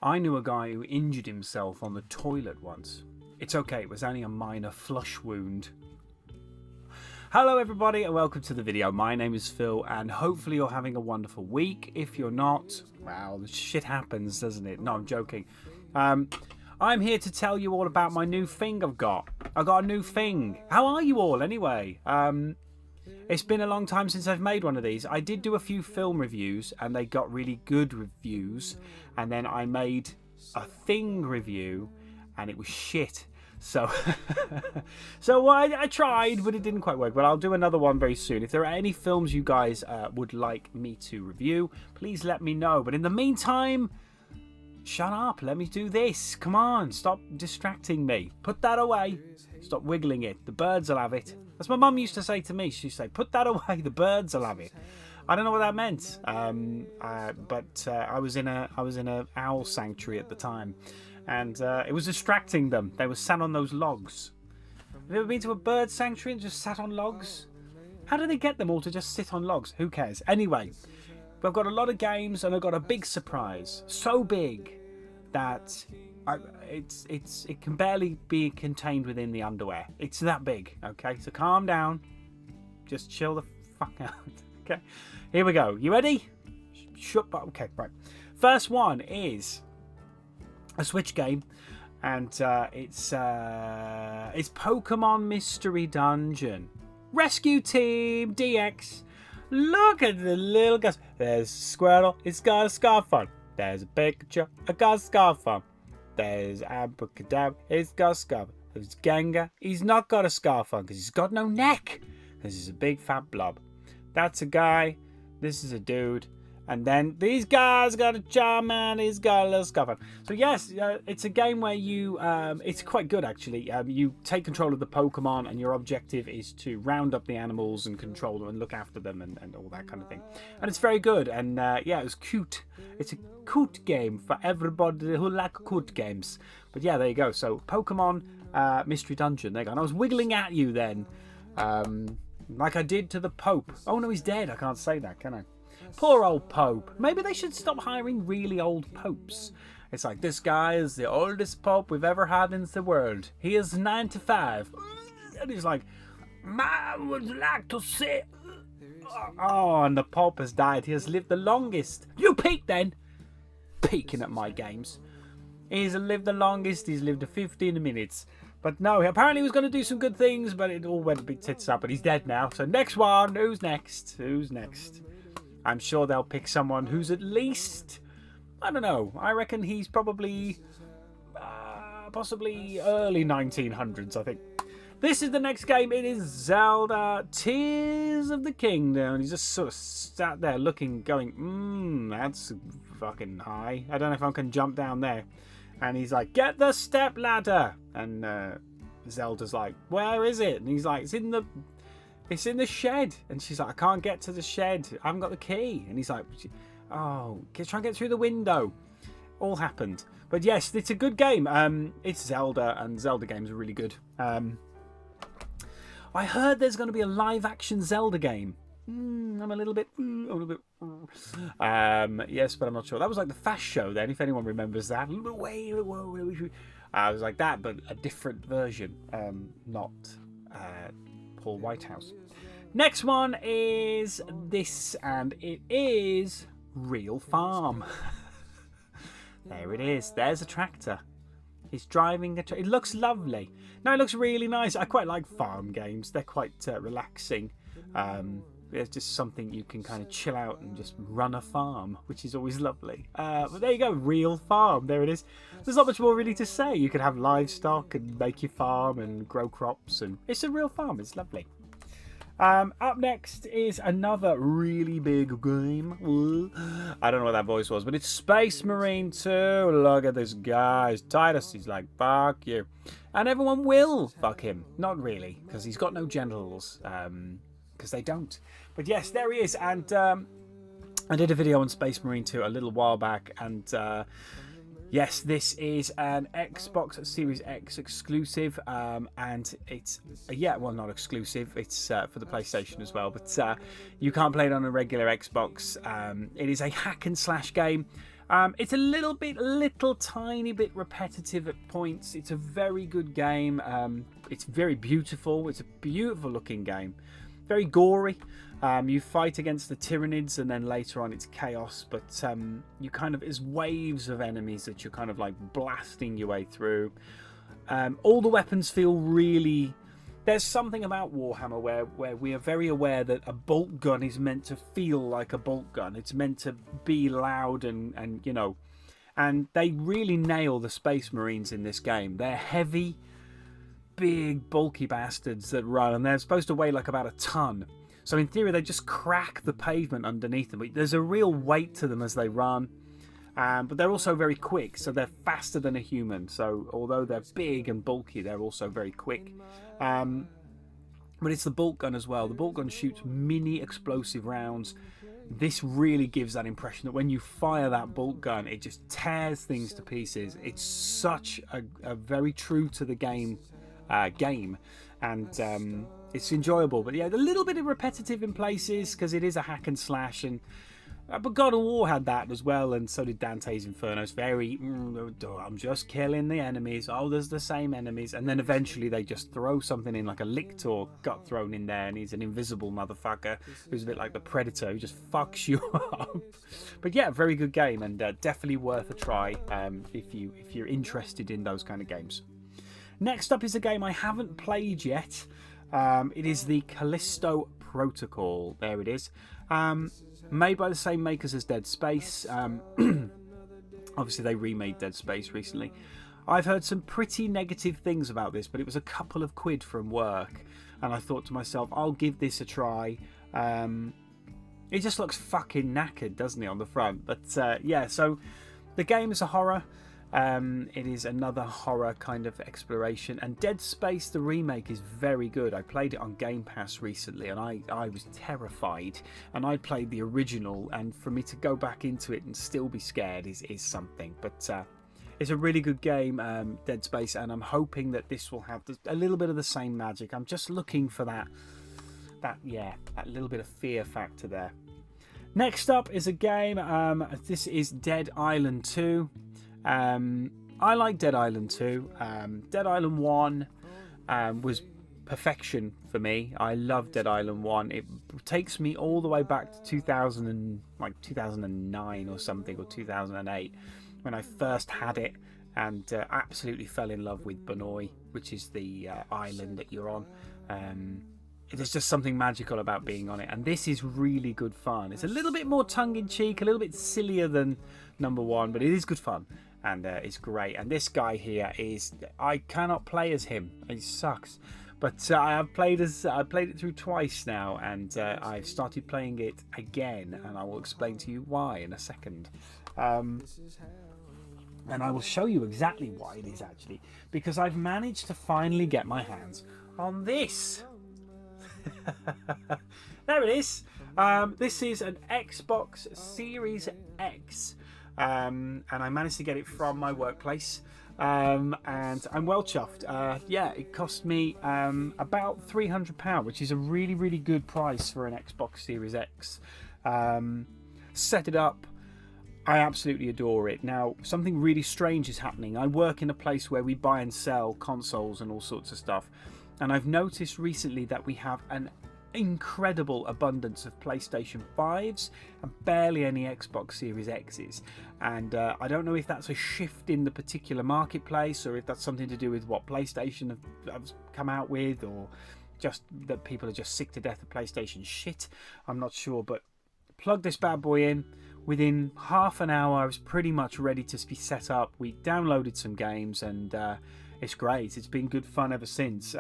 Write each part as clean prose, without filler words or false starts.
I knew a guy who injured himself on the toilet once. It's okay, it was only a minor flush wound. Hello everybody and welcome to the video. My name is Phil and hopefully you're having a wonderful week. If you're not, well, shit happens, doesn't it? No, I'm joking. I'm here to tell you all about my new thing I've got. I got a new thing. How are you all anyway? It's been a long time since I've made one of these. I did do a few film reviews and they got really good reviews. And then I made a thing review and it was shit. So I tried, but it didn't quite work. But I'll do another one very soon. If there are any films you guys would like me to review, please let me know. But in the meantime, shut up. Let me do this. Come on. Stop distracting me. Put that away. Stop wiggling it. The birds will have it. That's what my mum used to say to me. She'd say, put that away. The birds will have it. I don't know what that meant. But I was in a owl sanctuary at the time. And it was distracting them. They were sat on those logs. Have you ever been to a bird sanctuary and just sat on logs? How do they get them all to just sit on logs? Who cares? Anyway, I've got a lot of games and I've got a big surprise. So big that it can barely be contained within the underwear. It's that big, okay? So calm down. Just chill the fuck out, okay? Here we go. You ready? Shut up. Okay, right. First one is a Switch game, and it's Pokemon Mystery Dungeon. Rescue Team DX. Look at the little guys. There's Squirtle. It's got a scarf on. There's a Pikachu. It got a scarf on. There's Abracadabra. It's got a scarf. There's Gengar. He's not got a scarf on because he's got no neck. Because he's a big fat blob. That's a guy. This is a dude. And then these guys got a Charmander, he's got a little scarf on. So yes, it's a game where you, it's quite good actually. You take control of the Pokemon and your objective is to round up the animals and control them and look after them and all that kind of thing. And it's very good. And yeah, it was cute. It's a cute game for everybody who like cute games. But yeah, there you go. So Pokemon Mystery Dungeon, there you go. And I was wiggling at you then, like I did to the Pope. Oh no, he's dead. I can't say that, can I? Poor old Pope. Maybe they should stop hiring really old popes. It's like, this guy is the oldest pope we've ever had in the world. He is 95. And he's like, I would like to say... Oh, and the pope has died. He has lived the longest. You peek then. Peeking at my games. He's lived the longest. He's lived 15 minutes. But no, apparently he was going to do some good things, but it all went a bit tits up. But he's dead now. So next one. Who's next? Who's next? I'm sure they'll pick someone who's at least, I don't know, I reckon he's probably, possibly early 1900s, I think. This is the next game. It is Zelda Tears of the Kingdom. And he's just sort of sat there looking, going, that's fucking high. I don't know if I can jump down there. And he's like, get the step ladder. And Zelda's like, where is it? And he's like, it's in the shed. And she's like, I can't get to the shed. I haven't got the key. And he's like, oh, try and get through the window. All happened. But yes, it's a good game. It's Zelda, and Zelda games are really good. I heard there's going to be a live-action Zelda game. I'm a little bit... yes, but I'm not sure. That was like the Fast Show then, if anyone remembers that. I was like that, but a different version. Not... Paul Whitehouse. Next one is this, and it is Real Farm. There it is. There's a tractor. It's driving a tractor. It looks lovely. No, it looks really nice. I quite like farm games. They're quite relaxing. It's just something you can kind of chill out and just run a farm, which is always lovely. But there you go, Real Farm. There it is. There's not much more really to say. You can have livestock and make your farm and grow crops, and it's a real farm. It's lovely. Up next is another really big game. I don't know what that voice was, but it's Space Marine 2. Look at this guy. Titus, he's like, fuck you. And everyone will fuck him. Not really, because he's got no genitals. Because they don't. But yes, there he is. And I did a video on Space Marine 2 a little while back, and yes, this is an Xbox Series X exclusive, and it's well, not exclusive, it's for the PlayStation as well, but you can't play it on a regular Xbox. It is a hack and slash game. It's a little tiny bit repetitive at points. It's a very good game. It's very beautiful. It's a beautiful looking game. Very gory. You fight against the Tyranids, and then later on it's chaos. But you kind of, there's waves of enemies that you're kind of like blasting your way through. All the weapons feel really... There's something about Warhammer where we are very aware that a bolt gun is meant to feel like a bolt gun. It's meant to be loud and you know, and they really nail the Space Marines in this game. They're heavy, big, bulky bastards that run, and they're supposed to weigh like about a ton. So in theory, they just crack the pavement underneath them. But there's a real weight to them as they run. But they're also very quick, so they're faster than a human. So although they're big and bulky, they're also very quick. But it's the bolt gun as well. The bolt gun shoots mini explosive rounds. This really gives that impression that when you fire that bolt gun, it just tears things to pieces. It's such a very true to the game and it's enjoyable. But yeah, a little bit of repetitive in places because it is a hack and slash, and but God of War had that as well, and so did Dante's Inferno. It's very, I'm just killing the enemies. Oh, there's the same enemies. And then eventually they just throw something in, like a Lictor got thrown in there, and he's an invisible motherfucker who's a bit like the Predator who just fucks you up. But yeah, very good game, and definitely worth a try if you're interested in those kind of games. Next up is a game I haven't played yet. It is the Kalisto Protocol. There it is. Made by the same makers as Dead Space. Obviously they remade Dead Space recently. I've heard some pretty negative things about this, but it was a couple of quid from work, and I thought to myself, I'll give this a try. It just looks fucking knackered, doesn't it, on the front? But yeah, so the game is a horror. It is another horror kind of exploration, and Dead Space the remake is very good. I played it on Game Pass recently, and I was terrified, and I played the original, and for me to go back into it and still be scared is something. But it's a really good game, Dead Space, and I'm hoping that this will have a little bit of the same magic. I'm just looking for that little bit of fear factor there. Next up is a game, this is Dead Island 2. I like Dead Island 2. Dead Island 1 was perfection for me. I love Dead Island 1. It takes me all the way back to 2009 or something, or 2008, when I first had it, and absolutely fell in love with Banoi, which is the island that you're on. There's just something magical about being on it, and this is really good fun. It's a little bit more tongue-in-cheek, a little bit sillier than number 1, but it is good fun. And it's great. And this guy here is, I cannot play as him. He sucks. But I've played it through twice now, and I've started playing it again, and I will explain to you why in a second. And I will show you exactly why it is, actually, because I've managed to finally get my hands on this. There it is. This is an Xbox Series X. And I managed to get it from my workplace, and I'm well chuffed. Yeah, it cost me about £300, which is a really, really good price for an Xbox Series X. Set it up. I absolutely adore it. Now, something really strange is happening. I work in a place where we buy and sell consoles and all sorts of stuff, and I've noticed recently that we have an incredible abundance of PlayStation 5s and barely any Xbox Series X's, and I don't know if that's a shift in the particular marketplace, or if that's something to do with what PlayStation have come out with, or just that people are just sick to death of PlayStation shit. I'm not sure, but plug this bad boy in. Within half an hour I was pretty much ready to be set up. We downloaded some games, and it's great. It's been good fun ever since.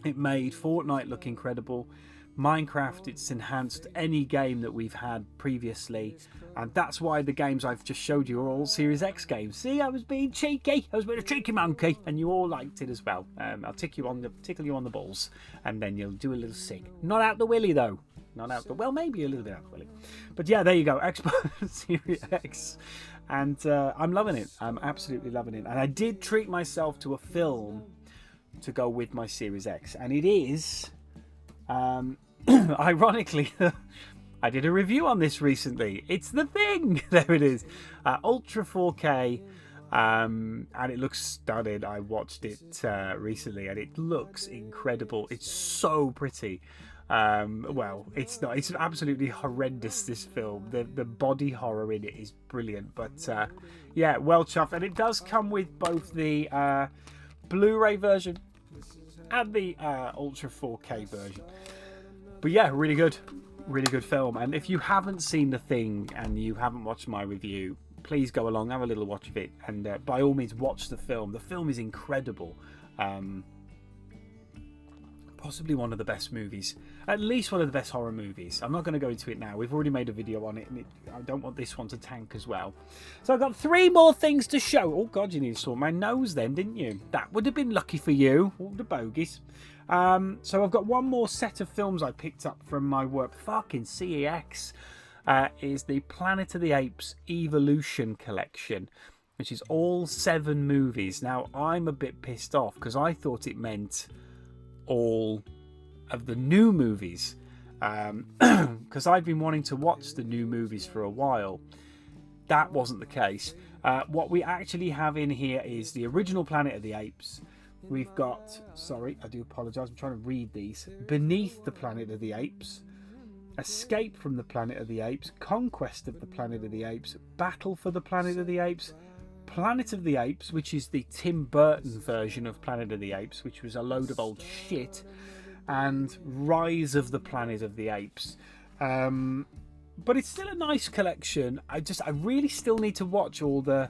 It made Fortnite look incredible. Minecraft, it's enhanced any game that we've had previously, and that's why the games I've just showed you are all Series X games. See, I was being cheeky. I was being a cheeky monkey, and you all liked it as well. I'll tickle you on the balls, and then you'll do a little sick. Not out the willy though. Not out the, well, maybe a little bit out the willy. But yeah, there you go, Xbox Series X, and I'm loving it. I'm absolutely loving it. And I did treat myself to a film to go with my Series X, and it is ironically I did a review on this recently. It's The Thing. There it is. Ultra 4K. And it looks stunning. I watched it recently and it looks incredible. It's so pretty. Well, it's not. It's absolutely horrendous, this film. The body horror in it is brilliant. But yeah, well chuffed. And it does come with both the Blu-ray version and the Ultra 4K version. But yeah, really good. Really good film. And if you haven't seen The Thing and you haven't watched my review, please go along, have a little watch of it, and by all means watch the film. The film is incredible. Possibly one of the best movies, at least one of the best horror movies. I'm not going to go into it now. We've already made a video on it, and I don't want this one to tank as well. So I've got 3 more things to show. Oh God, you nearly saw my nose then, didn't you? That would have been lucky for you. All the bogies. So I've got one more set of films I picked up from my work. Fucking CEX. Is the Planet of the Apes Evolution Collection, which is all 7 movies. Now, I'm a bit pissed off because I thought it meant all of the new movies, because I've been wanting to watch the new movies for a while. That wasn't the case. What we actually have in here is the original Planet of the Apes. We've got, sorry, I do apologise, I'm trying to read these. Beneath the Planet of the Apes, Escape from the Planet of the Apes, Conquest of the Planet of the Apes, Battle for the Planet of the Apes, Planet of the Apes, which is the Tim Burton version of Planet of the Apes, which was a load of old shit, and Rise of the Planet of the Apes. But it's still a nice collection. I really still need to watch all the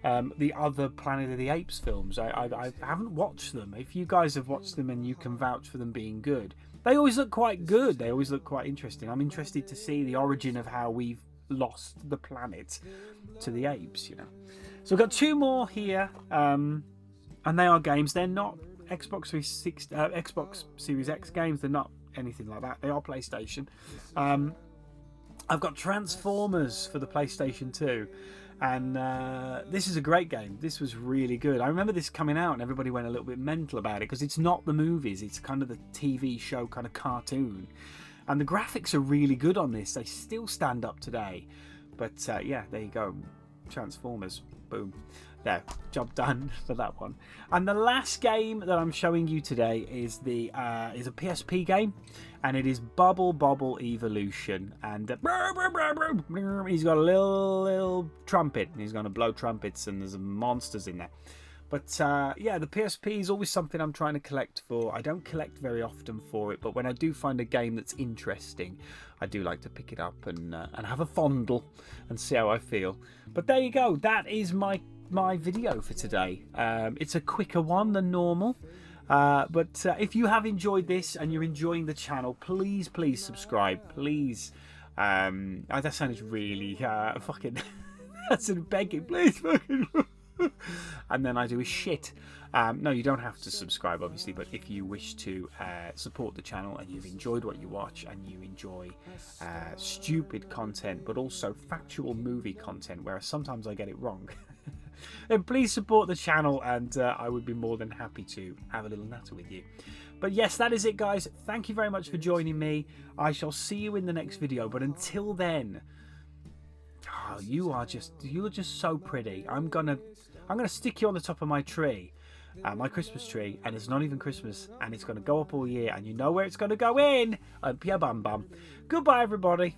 other Planet of the Apes films. I haven't watched them. If you guys have watched them and you can vouch for them being good, they always look quite good. They always look quite interesting. I'm interested to see the origin of how we've lost the planet to the apes, you know. So we've got 2 more here, and they are games. They're not Xbox Series X games. They're not anything like that. They are PlayStation. I've got Transformers for the PlayStation 2. And this is a great game. This was really good. I remember this coming out and everybody went a little bit mental about it because it's not the movies. It's kind of the TV show kind of cartoon. And the graphics are really good on this. They still stand up today. But yeah, there you go. Transformers. Boom. There. Job done for that one. And the last game that I'm showing you today is a PSP game. And it is Bubble Bobble Evolution. And he's got a little trumpet. And he's going to blow trumpets and there's monsters in there. But yeah, the PSP is always something I'm trying to collect for. I don't collect very often for it. But when I do find a game that's interesting, I do like to pick it up and have a fondle and see how I feel. But there you go. That is my video for today. It's a quicker one than normal. But if you have enjoyed this and you're enjoying the channel, please subscribe, please. That sounds really fucking that's a begging, please fucking and then I do a shit. No, you don't have to subscribe obviously, but if you wish to support the channel and you've enjoyed what you watch and you enjoy stupid content but also factual movie content where sometimes I get it wrong, then please support the channel and I would be more than happy to have a little natter with you. But yes, that is it guys. Thank you very much for joining me. I shall see you in the next video, but until then, oh, you're just so pretty. I'm gonna stick you on the top of my tree, my Christmas tree, and it's not even Christmas and it's gonna go up all year and you know where it's gonna go in, up your bum bum. Goodbye everybody.